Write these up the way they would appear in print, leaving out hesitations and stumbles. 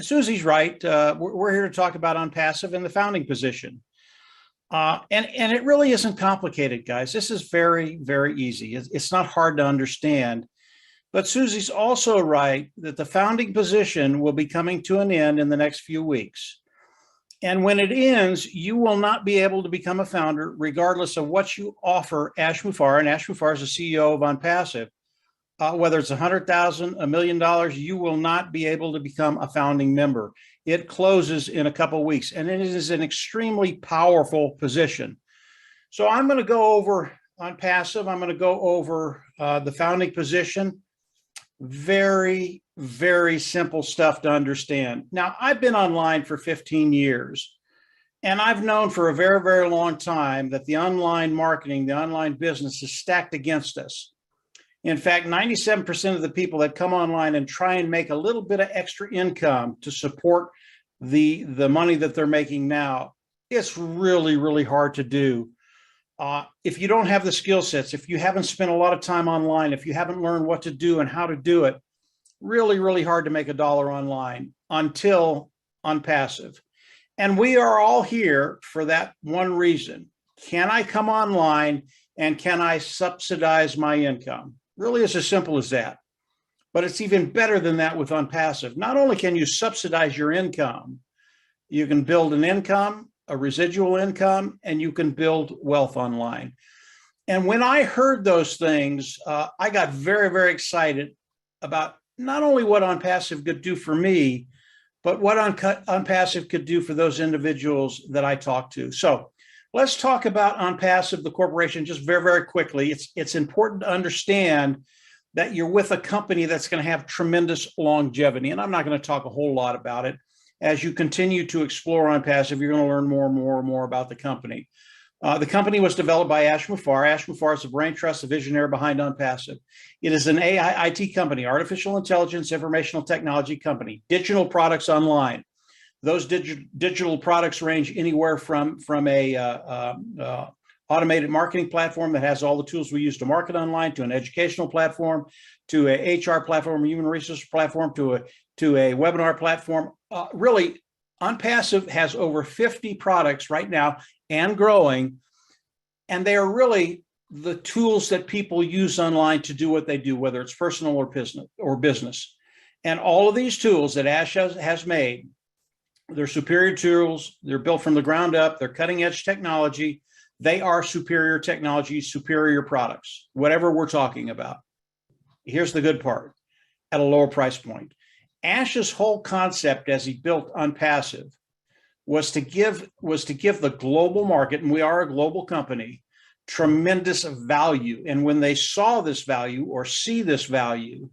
Susie's right. We're here to talk about unpassive in the founding position. And it really isn't complicated, guys. This is very, very easy. It's not hard to understand. But Susie's also right that the founding position will be coming to an end in the next few weeks. And when it ends, you will not be able to become a founder, regardless of what you offer Ash Mufareh. And Ash Mufareh is the CEO of Unpassive. Whether it's 100,000, $1,000,000, you will not be able to become a founding member. It closes in a couple of weeks, and it is an extremely powerful position. So I'm going to go over Unpassive. I'm going to go over the founding position. Very, very simple stuff to understand. Now, I've been online for 15 years, and I've known for a very, very long time that the online marketing, the online business is stacked against us. In fact, 97% of the people that come online and try and make a little bit of extra income to support the money that they're making now, it's really, really hard to do. If you don't have the skill sets, if you haven't spent a lot of time online, if you haven't learned what to do and how to do it, really, really hard to make a dollar online until Unpassive. And we are all here for that one reason. Can I come online and can I subsidize my income? Really, it's as simple as that. But it's even better than that with Unpassive. Not only can you subsidize your income, you can build an income, a residual income, and you can build wealth online. And when I heard those things, I got very, very excited about not only what Unpassive could do for me, but what Unpassive could do for those individuals that I talked to. So let's talk about Unpassive, the corporation, just very, very quickly. It's important to understand that you're with a company that's going to have tremendous longevity. And I'm not going to talk a whole lot about it. As you continue to explore Unpassive, you're going to learn more and more and more about the company. The company was developed by Ash Mufareh. Ash Mufareh is the brain trust, the visionary behind Unpassive. It is an AI IT company, artificial intelligence, informational technology company, digital products online. Those digital products range anywhere from a automated marketing platform that has all the tools we use to market online, to an educational platform, to a HR platform, a human resource platform, to a webinar platform. Really, Unpassive has over 50 products right now and growing, and they are really the tools that people use online to do what they do, whether it's personal or business. And all of these tools that Ash has made, they're superior tools. They're built from the ground up. They're cutting edge technology. They are superior technology, superior products, whatever we're talking about. Here's the good part: at a lower price point. Ash's whole concept as he built Unpassive was to give the global market, and we are a global company, tremendous value. And when they saw this value or see this value,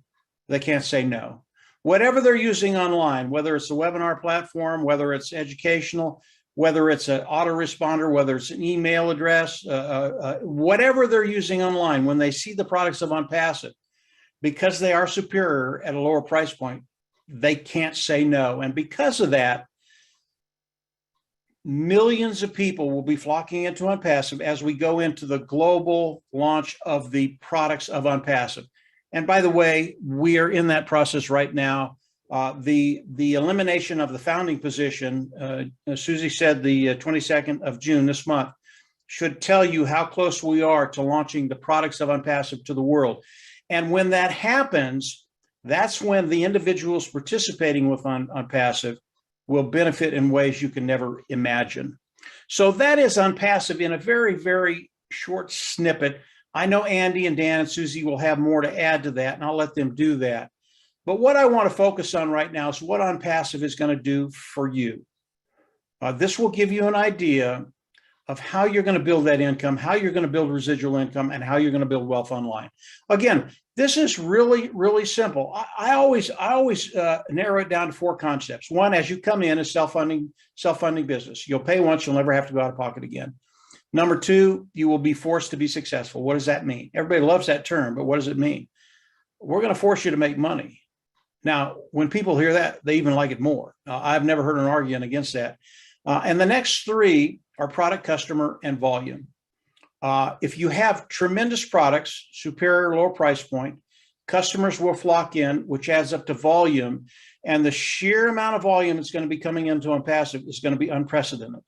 they can't say no. Whatever they're using online, whether it's a webinar platform, whether it's educational, whether it's an autoresponder, whether it's an email address, whatever they're using online, when they see the products of Unpassive, because they are superior at a lower price point, they can't say no. And because of that, millions of people will be flocking into Unpassive as we go into the global launch of the products of Unpassive. And by the way, we are in that process right now. The elimination of the founding position, Susie said the 22nd of June this month, should tell you how close we are to launching the products of Unpassive to the world. And when that happens, that's when the individuals participating with Unpassive will benefit in ways you can never imagine. So that is Unpassive in a very, very short snippet. I know Andy and Dan and Susie will have more to add to that, and I'll let them do that. But what I want to focus on right now is what Unpassive is going to do for you. This will give you an idea of how you're going to build that income, how you're going to build residual income, and how you're going to build wealth online. Again, this is really, really simple. I always narrow it down to 4 concepts. One, as you come in, is self-funding business. You'll pay once, you'll never have to go out of pocket again. Number 2, you will be forced to be successful. What does that mean? Everybody loves that term, but what does it mean? We're going to force you to make money. Now, when people hear that, they even like it more. I've never heard an argument against that. And the next 3 are product, customer, and volume. If you have tremendous products, superior lower price point, customers will flock in, which adds up to volume. And the sheer amount of volume that's going to be coming into OnPassive is going to be unprecedented.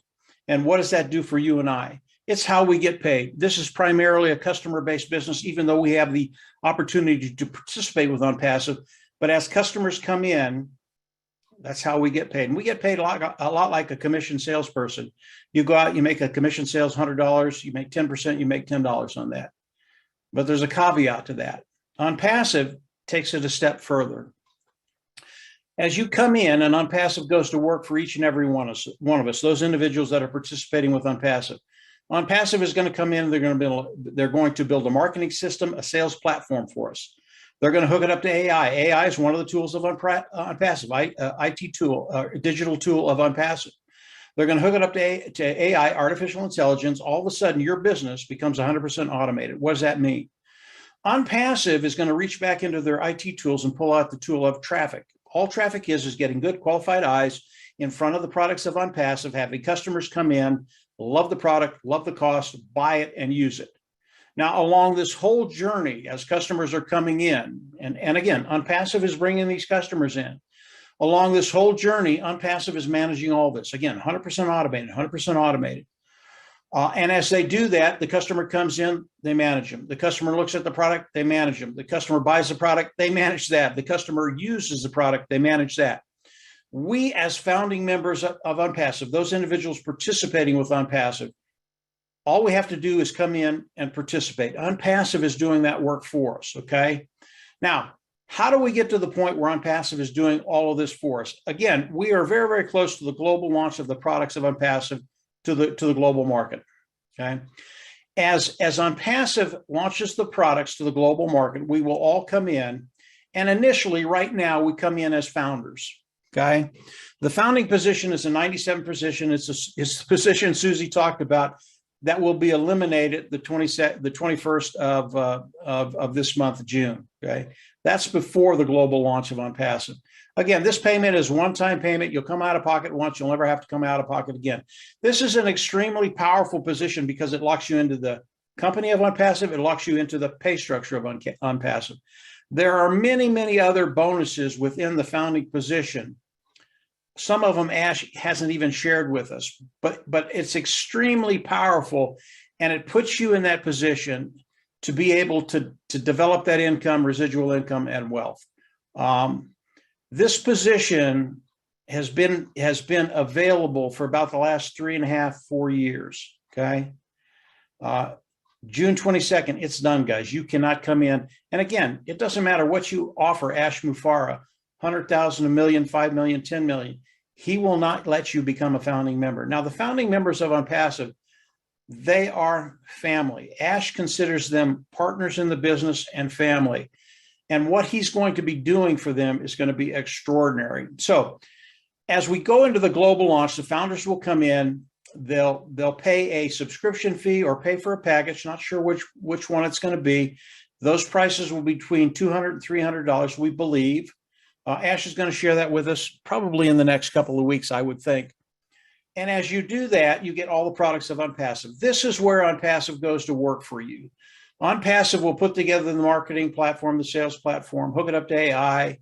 And what does that do for you and I? It's how we get paid. This is primarily a customer-based business, even though we have the opportunity to participate with OnPassive. But as customers come in, that's how we get paid. And we get paid a lot like a commission salesperson. You go out, you make a commission sales $100, you make 10%, you make $10 on that. But there's a caveat to that. OnPassive takes it a step further. As you come in, and OnPassive goes to work for each and every one of us, those individuals that are participating with OnPassive. OnPassive is going to come in, they're going to build a marketing system, a sales platform for us. They're going to hook it up to AI. AI is one of the tools of OnPassive, IT tool, digital tool of OnPassive. They're going to hook it up to AI, artificial intelligence. All of a sudden, your business becomes 100% automated. What does that mean? OnPassive is going to reach back into their IT tools and pull out the tool of traffic. All traffic is getting good qualified eyes in front of the products of OnPassive, having customers come in, love the product, love the cost, buy it, and use it. Now, along this whole journey, as customers are coming in, and again, OnPassive is bringing these customers in. Along this whole journey, OnPassive is managing all this. Again, 100% automated, 100% automated. And as they do that, the customer comes in, they manage them. The customer looks at the product, they manage them. The customer buys the product, they manage that. The customer uses the product, they manage that. We, as founding members of OnPassive, those individuals participating with OnPassive, all we have to do is come in and participate. OnPassive is doing that work for us, okay? Now, how do we get to the point where OnPassive is doing all of this for us? Again, we are very, very close to the global launch of the products of OnPassive to the global market, okay? As OnPassive launches the products to the global market, we will all come in, and initially, right now, we come in as founders, okay? The founding position is a 97 position. It's the position Susie talked about that will be eliminated the 21st of this month, June, okay? That's before the global launch of OnPassive. Again, this payment is one-time payment. You'll come out of pocket once. You'll never have to come out of pocket again. This is an extremely powerful position because it locks you into the company of OnPassive. It locks you into the pay structure of OnPassive. There are many, many other bonuses within the founding position. Some of them Ash hasn't even shared with us, but it's extremely powerful, and it puts you in that position to be able to develop that income, residual income, and wealth. This position has been available for about the last 3.5, 4 years, okay? June 22nd, it's done, guys. You cannot come in. And again, it doesn't matter what you offer Ash Mufareh, 100,000, 1 million, 5 million, 10 million. He will not let you become a founding member. Now, the founding members of OnPassive, they are family. Ash considers them partners in the business and family. And what he's going to be doing for them is going to be extraordinary. So as we go into the global launch, the founders will come in, they'll pay a subscription fee or pay for a package, not sure which one it's going to be. Those prices will be between $200 and $300, we believe. Ash is going to share that with us probably in the next couple of weeks, I would think. And as you do that, you get all the products of OnPassive. This is where OnPassive goes to work for you. OnPassive will put together the marketing platform, the sales platform, hook it up to AI,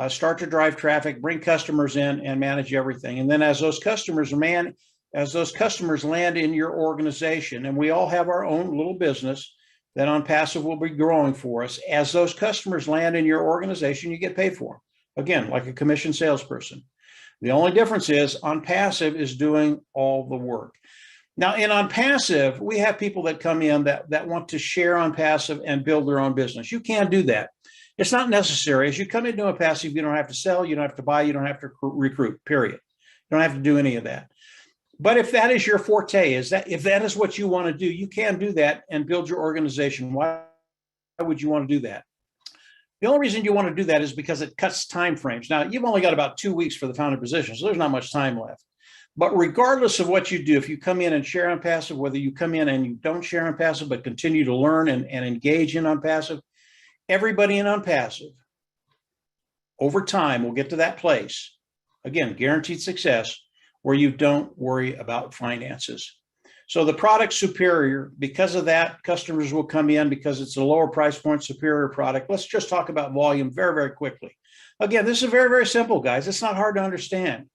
start to drive traffic, bring customers in, and manage everything. And then as those customers land in your organization, and we all have our own little business that OnPassive will be growing for us, as those customers land in your organization, you get paid for them. Again, like a commission salesperson. The only difference is OnPassive is doing all the work. Now, in OnPassive, we have people that come in that want to share OnPassive and build their own business. You can't do that. It's not necessary. As you come into OnPassive, you don't have to sell, you don't have to buy, you don't have to recruit, period. You don't have to do any of that. But if that is your forte, if that is what you want to do, you can do that and build your organization. Why would you want to do that? The only reason you want to do that is because it cuts time frames. Now, you've only got about 2 weeks for the founder position, so there's not much time left. But regardless of what you do, if you come in and share OnPassive, whether you come in and you don't share OnPassive, but continue to learn and engage in OnPassive, everybody in OnPassive, over time, will get to that place, again, guaranteed success, where you don't worry about finances. So the product's superior. Because of that, customers will come in because it's a lower price point, superior product. Let's just talk about volume very, very quickly. Again, this is very, very simple, guys. It's not hard to understand.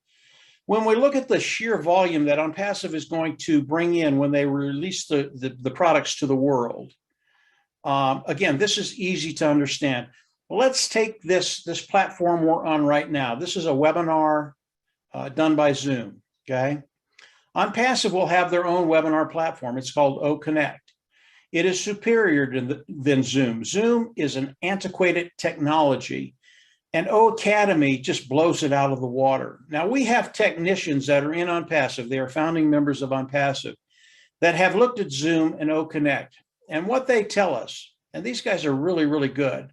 When we look at the sheer volume that OnPassive is going to bring in when they release the products to the world, again, this is easy to understand. Let's take this platform we're on right now. This is a webinar done by Zoom, okay? OnPassive will have their own webinar platform. It's called OConnect. It is superior than Zoom. Zoom is an antiquated technology, and O Academy just blows it out of the water. Now, we have technicians that are in OnPassive. They are founding members of OnPassive that have looked at Zoom and OConnect. And what they tell us, and these guys are really, really good,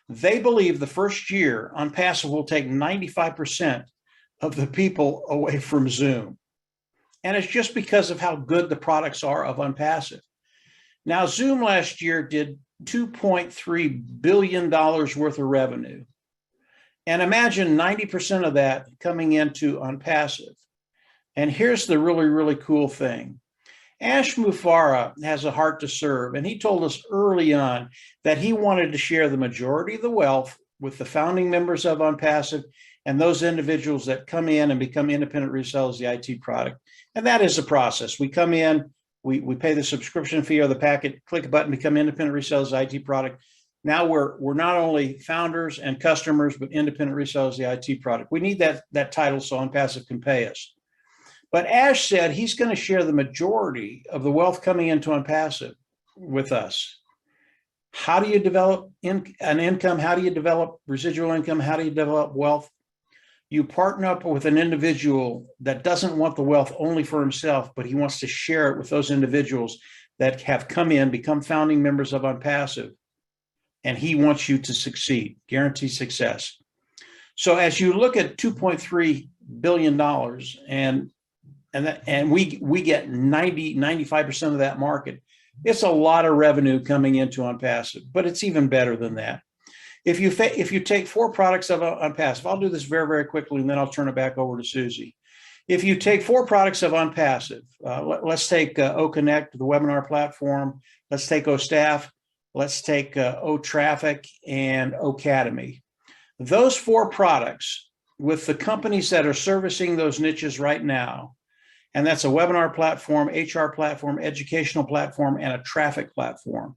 they believe the first year OnPassive will take 95% of the people away from Zoom. And it's just because of how good the products are of OnPassive. Now, Zoom last year did $2.3 billion worth of revenue. And imagine 90% of that coming into OnPassive. And here's the really, really cool thing. Ash Mufareh has a heart to serve, and he told us early on that he wanted to share the majority of the wealth with the founding members of OnPassive and those individuals that come in and become independent resellers of the IT product. And that is the process. We come in, we pay the subscription fee or the packet, click a button, become independent resellers of the IT product. Now we're not only founders and customers, but independent resellers of the IT product. We need that title so OnPassive can pay us. But Ash said he's going to share the majority of the wealth coming into OnPassive with us. How do you develop an income? How do you develop residual income? How do you develop wealth? You partner up with an individual that doesn't want the wealth only for himself, but he wants to share it with those individuals that have come in, become founding members of OnPassive, and he wants you to succeed, guaranteed success. So as you look at $2.3 billion and we get 95% of that market, it's a lot of revenue coming into OnPassive, but it's even better than that. If you take 4 products of OnPassive, I'll do this very, very quickly, and then I'll turn it back over to Susie. If you take 4 products of OnPassive, let's take OConnect, the webinar platform. Let's take OStaff. Let's take OTraffic and OCademy. Those 4 products with the companies that are servicing those niches right now, and that's a webinar platform, HR platform, educational platform, and a traffic platform.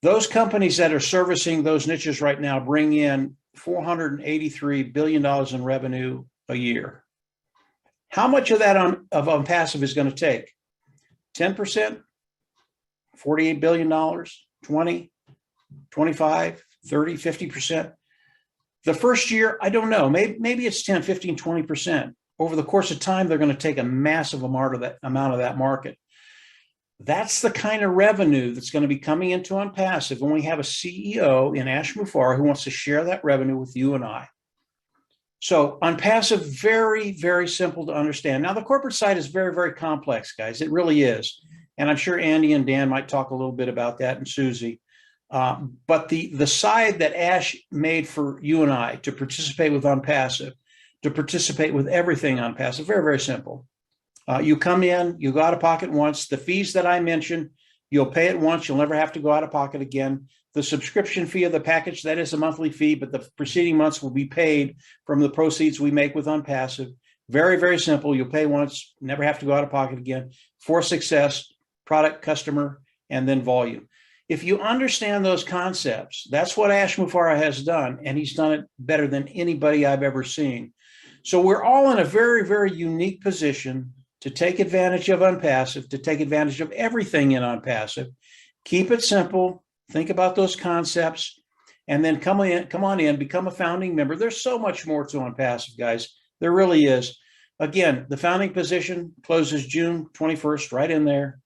Those companies that are servicing those niches right now bring in $483 billion in revenue a year. How much of that of OnPassive is going to take? 10%? $48 billion? 20, 25, 30, 50%. The first year, I don't know, maybe it's 10, 15, 20%. Over the course of time, they're going to take a massive amount of that market. That's the kind of revenue that's going to be coming into OnPassive when we have a CEO in Ash Mufareh who wants to share that revenue with you and I. So OnPassive, very, very simple to understand. Now, the corporate side is very, very complex, guys. It really is. And I'm sure Andy and Dan might talk a little bit about that, and Susie. But the side that Ash made for you and I to participate with OnPassive, to participate with everything OnPassive, very, very simple. You come in, you go out of pocket once. The fees that I mentioned, you'll pay it once. You'll never have to go out of pocket again. The subscription fee of the package, that is a monthly fee, but the preceding months will be paid from the proceeds we make with OnPassive. Very, very simple. You'll pay once, never have to go out of pocket again. For success, product, customer, and then volume. If you understand those concepts, that's what Ash Mufareh has done, and he's done it better than anybody I've ever seen. So we're all in a very, very unique position to take advantage of OnPassive, to take advantage of everything in OnPassive. Keep it simple. Think about those concepts, and then come on in, become a founding member. There's so much more to OnPassive, guys. There really is. Again, the founding position closes June 21st, right in there.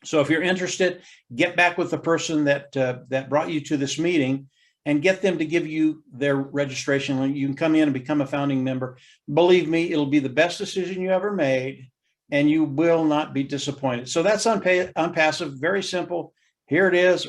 So if you're interested, get back with the person that brought you to this meeting and get them to give you their registration link. You can come in and become a founding member. Believe me, it'll be the best decision you ever made, and you will not be disappointed. So that's OnPassive, very simple. Here it is.